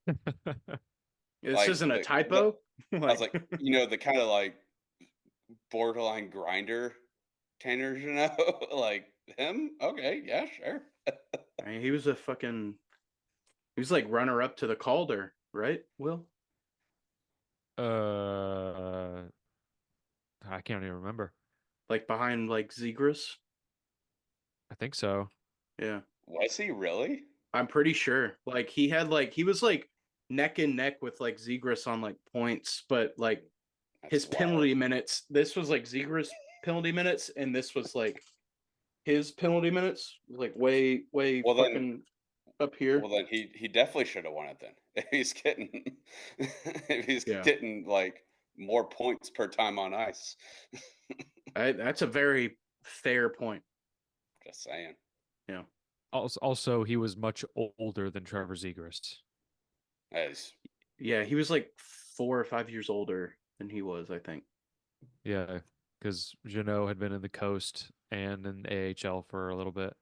this Like isn't a typo. I was like, the kind of like borderline grinder Tanner Jeannot, like him? Okay, yeah, sure. I mean, he was like runner up to the Calder, right? Will I can't even remember. like behind like Zegras. I think so. Yeah, Was he really? I'm pretty sure. Like he was like neck and neck with like Zegras on like points, but like his That's penalty wild. minutes. This was like Zegras penalty minutes, and this was like his penalty minutes, like way Well then, fucking up here. well then he definitely should have won it then. If he's getting if he's Yeah, getting like more points per time on ice. that's a very fair point. Just saying. Yeah, Also, he was much older than Trevor Zegras. As yeah, he was like 4 or 5 years older than he was, I think. Yeah, because Jeannot had been in the Coast and in AHL for a little bit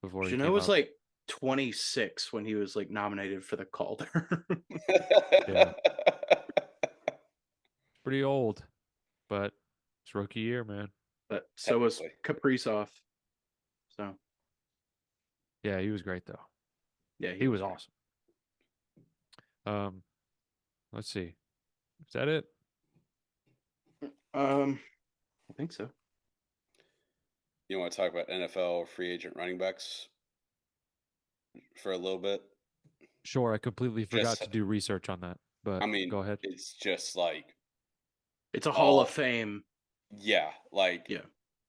before he Jeannot came was up. like 26 when he was like nominated for the Calder. Yeah. Pretty old, but it's rookie year, man. But so was Technically. Kaprizov. So Yeah, he was great though. yeah, He was great. awesome. Let's see. Is that it? I think so. You want to talk about NFL free agent running backs? for a little bit? Sure, I completely forgot Just, to do research on that, but I mean, go ahead. it's just like It's a Hall of all, Fame. yeah, like Yeah.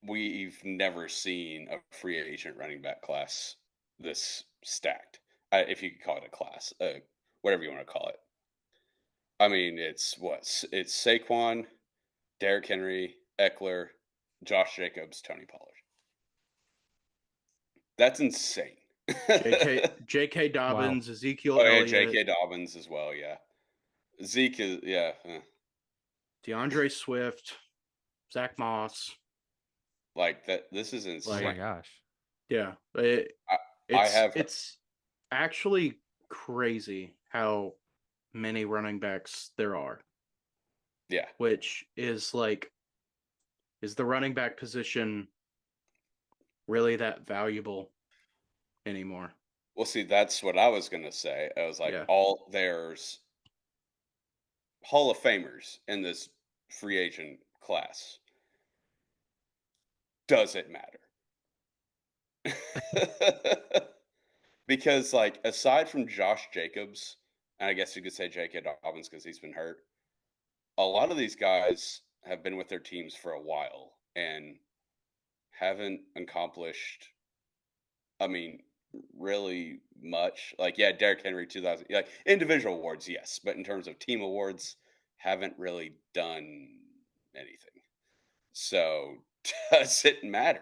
we've never seen a free agent running back class this stacked, if you could call it a class, whatever you want to call it. I mean, it's Saquon, Derrick Henry, Eckler, Josh Jacobs, Tony Pollard. That's insane. J.K. Wow. Dobbins, Ezekiel Oh yeah, Elliott, J.K. Dobbins as well. Yeah, Zeke is DeAndre Swift, Zach Moss. like that. This is Oh insane. my gosh. Yeah, I have it's actually crazy how many running backs there are, yeah. which is like, is the running back position really that valuable anymore? Well, see, that's what I was gonna say. I was like, Yeah. there's Hall of Famers in this free agent class. Does it matter? Because, like, aside from Josh Jacobs, and I guess you could say J.K. Dobbins because he's been hurt, a lot of these guys have been with their teams for a while and haven't accomplished, I mean, really much. Like, yeah, Derrick Henry 2000, like individual awards, yes, but in terms of team awards, haven't really done anything. So, does it matter?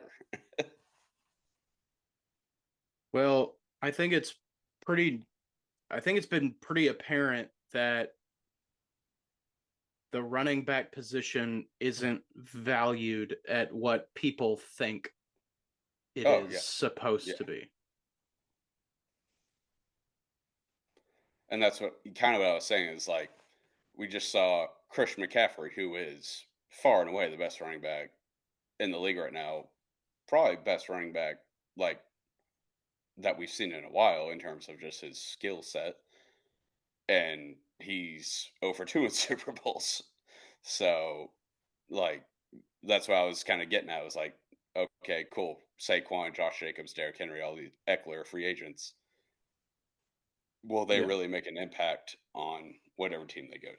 Well, I think it's been pretty apparent that the running back position isn't valued at what people think it Oh, is yeah, yeah. supposed to be. And that's what I was saying is like, we just saw Christian McCaffrey, who is far and away the best running back in the league right now, probably best running back like that we've seen in a while in terms of just his skill set. And he's over 2 in Super Bowls. So, like, that's what I was kind of getting at. I was like, okay, cool. Saquon, Josh Jacobs, Derrick Henry, all these Eckler free agents. Will they Yeah. really make an impact on whatever team they go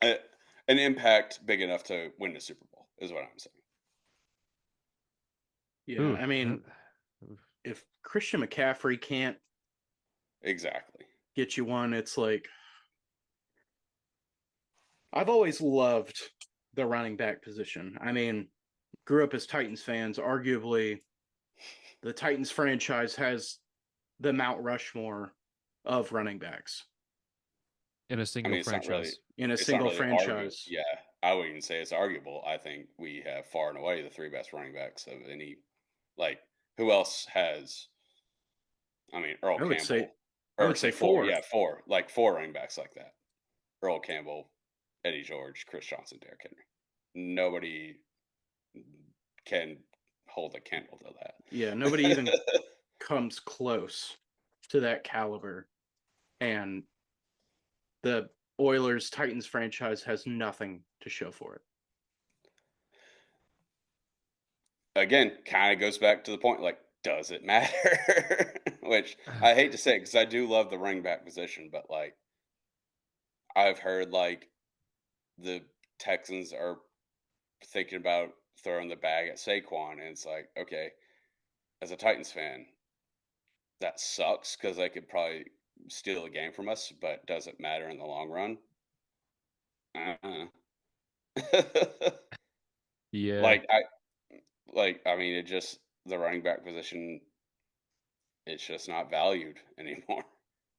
to? An impact big enough to win the Super Bowl is what I'm saying. Yeah. Ooh, I mean, oof. if Christian McCaffrey can't Exactly. get you one, it's like, I've always loved the running back position. I mean, grew up as Titans fans. Arguably, the Titans franchise has the Mount Rushmore of running backs In a I single mean, it's not really franchise. in a it's not single really arguable. franchise. Yeah, I wouldn't even say it's arguable. I think we have far and away the three best running backs of any. Like, who else has? I mean, Earl I would say, Campbell, I or would say say four. four. Yeah, four. Like four running backs like that. Earl Campbell, Eddie George, Chris Johnson, Derrick Henry. Nobody can hold a candle to Yeah, nobody even that. comes close to that caliber. And the Oilers Titans franchise has nothing to show for it. Again, kind of goes back to the point, like, does it matter? Which I hate to say because I do love the running back position, but like I've heard like the Texans are thinking about throwing the bag at Saquon, and it's like, okay, as a Titans fan, that sucks because they could probably steal a game from us, but does it matter in the long run? Uh-uh. Yeah. like I mean, it just the running back position, it's just not valued anymore.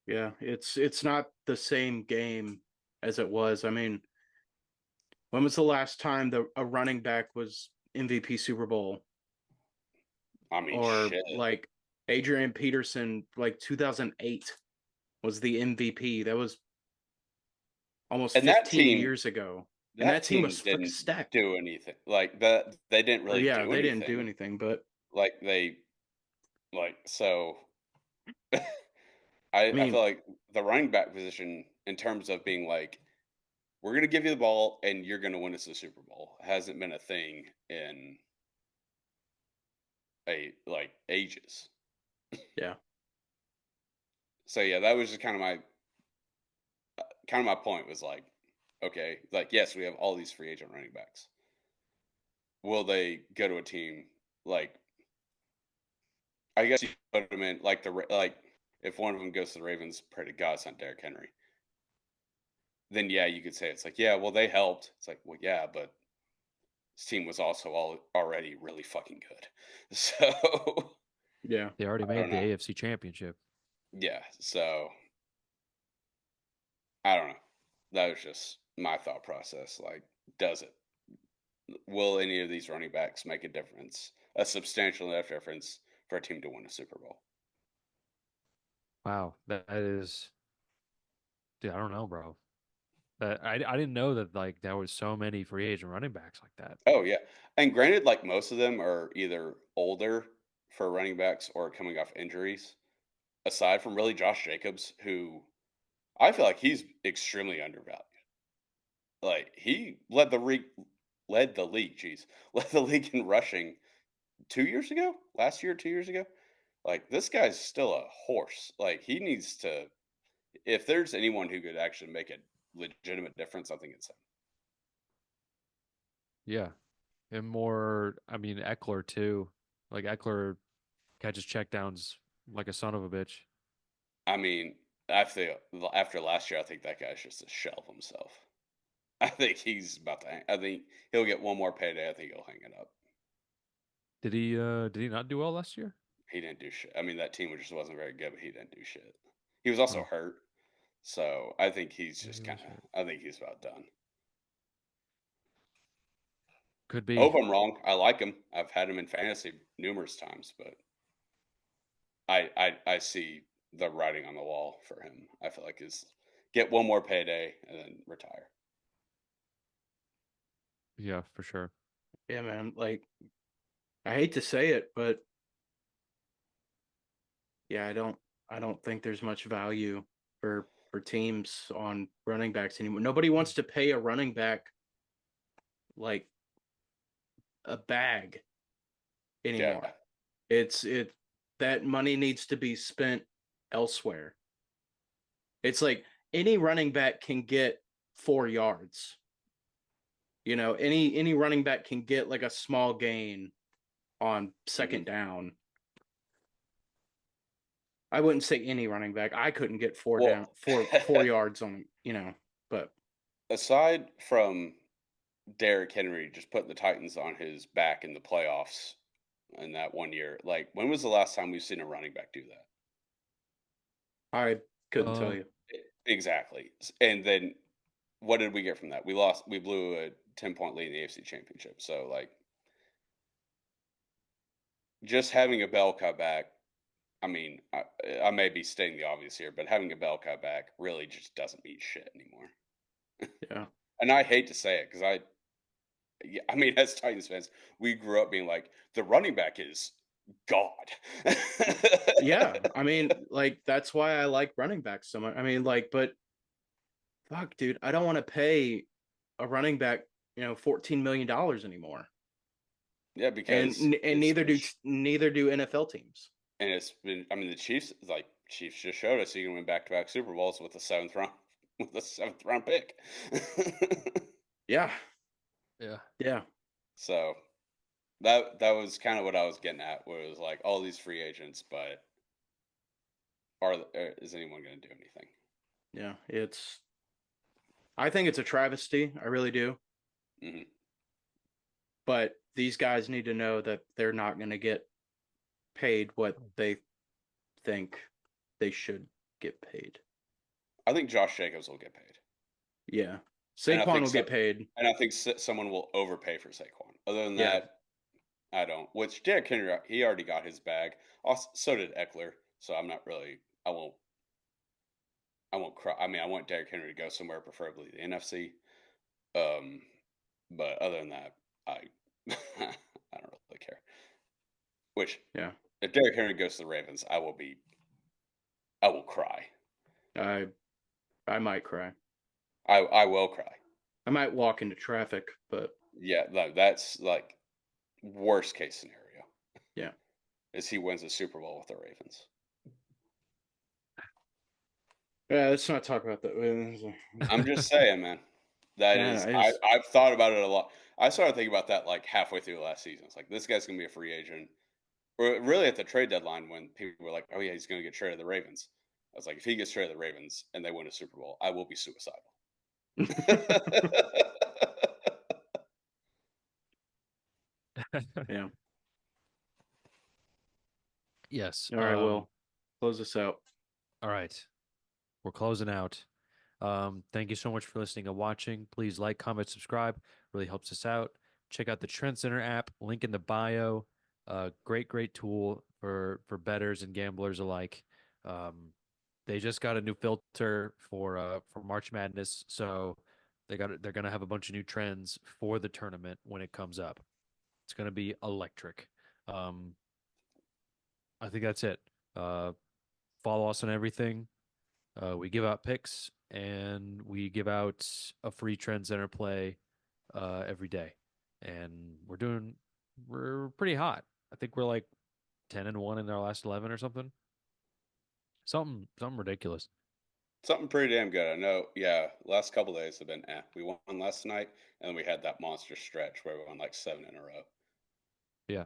Yeah, it's not the same game as it was. I mean, when was the last time a running back was MVP Super Bowl? I mean, Or shit. like Adrian Peterson, like 2008 was the MVP. That was almost And 15 years ago. And that that team team was freaking didn't stacked. do anything. Like that, they didn't Or really yeah, do they didn't do anything. anything, but Like they, like so. I I feel mean, like the running back position, in terms of being like, we're gonna give you the ball and you're gonna win us the Super Bowl, hasn't been a thing in ages. yeah. So yeah, that was just kind of my point was like, okay, like yes, we have all these free agent running backs. Will they go to a team like? I guess you put them in like like if one of them goes to the Ravens, pray to God it's not Derrick Henry. Then yeah, you could say it's like yeah, well they helped. It's like well yeah, but this team was also already really fucking good. So Yeah. They already I don't made the know. AFC Championship. Yeah, so I don't know. That was just my thought process. Like, does it? Will any of these running backs make a difference, a substantial enough difference for a team to win a Super Bowl? Wow, that is, dude. I don't know, bro. I didn't know that like there was so many free agent running backs like that. Oh yeah, and granted, like most of them are either older for running backs or coming off injuries. Aside from really Josh Jacobs, who I feel like he's extremely undervalued. Like he led the league. Jeez, led the league in rushing 2 years ago, last year, 2 years ago. Like this guy's still a horse. Like he needs to. If there's anyone who could actually make a legitimate difference, I think it's him. Yeah, and more. I mean, Eckler too. Like Eckler catches checkdowns like a son of a bitch. I mean, after last year, I think that guy's just a shell of himself. I think he's about to. I think he'll get one more payday. I think he'll hang it up. Did he? Did he not do well last year? He didn't do shit. I mean, that team just wasn't very good, but he didn't do shit. He was also Oh, hurt, so I think he's yeah, just he kind was of. hurt. I think he's about done. Could I hope be. I'm wrong. I like him. I've had him in fantasy numerous times, but I see the writing on the wall for him. I feel like is get one more payday and then retire. Yeah, for sure. Yeah, man. Like, I hate to say it, but yeah, I don't think there's much value for teams on running backs anymore. Nobody wants to pay a running back like a bag Yeah, anymore. It that money needs to be spent elsewhere. It's like any running back can get 4 yards. Any running back can get like a small gain on second down. I wouldn't say any running back. I couldn't get well, 4 yards on, but aside from Derrick Henry just putting the Titans on his back in the playoffs in that 1 year, like when was the last time we've seen a running back do that? I couldn't tell Uh, you. Exactly. And then what did we get from that? We blew a 10-point lead in the AFC Championship. So like just having a bell cut back, I mean, I may be stating the obvious here, but having a bell cut back really just doesn't mean shit anymore. Yeah. And I hate to say it because yeah, I mean, as Titans fans, we grew up being like, the running back is God. Yeah. I mean, like that's why I like running backs so much. I mean, like, but fuck, dude, I don't want to pay a running back, $14 million anymore. Yeah, because And neither do NFL teams. and it's been. I mean, the Chiefs just showed us you can win back-to-back Super Bowls with a seventh round pick. Yeah. yeah. Yeah. So that was kind of what I was getting at. Was like all these free agents, but is anyone going to do anything? Yeah. I think it's a travesty. I really do. Hmm. But these guys need to know that they're not going to get paid what they think they should get paid. I think Josh Jacobs will get paid. Yeah. And I Saquon think will get paid. and I think someone will overpay for Saquon. Other than Yeah. that, I don't. Which Derrick Henry, he already got his bag. Also, so did Eckler. So I'm not really. I won't. I won't cry. I mean, I want Derrick Henry to go somewhere, preferably the NFC. Um, but other than that, I I don't really care. Which Yeah. if Derrick Henry goes to the Ravens, I will cry. I might cry. I will cry. I might walk into traffic, but Yeah, no, that's like worst case scenario. yeah. Is he wins a Super Bowl with the Ravens. Yeah, let's not talk about that. I'm just saying, man. That Yeah, is, I just I've thought about it a lot. I started thinking about that like halfway through last season. It's like this guy's gonna be a free agent, or really at the trade deadline when people were like, "Oh yeah, he's gonna get traded to the Ravens." I was like, if he gets traded to the Ravens and they win a Super Bowl, I will be suicidal. yeah. Yes. All right, Will, close this out. All right. We're closing out. Thank you so much for listening and watching. Please like, comment, subscribe. Really helps us out. Check out the Trend Center app. Link in the bio. Great tool for bettors and gamblers alike. They just got a new filter for March Madness, so they're gonna have a bunch of new trends for the tournament when it comes up. It's gonna be electric. I think that's it. Follow us on everything. We give out picks and we give out a free Trend Center play every day, and we're pretty hot. I think we're like 10-1 in our last 11 or something. Something ridiculous. Something pretty damn good. I know. Yeah, last couple days have been. We won last night, and then we had that monster stretch where we won like 7 in a row. Yeah.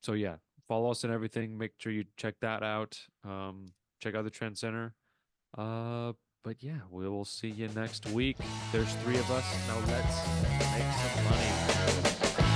So yeah, follow us and everything. Make sure you check that out. Check out the Trend Center. But yeah, we will see you next week. There's 3 of us. Now let's make some money.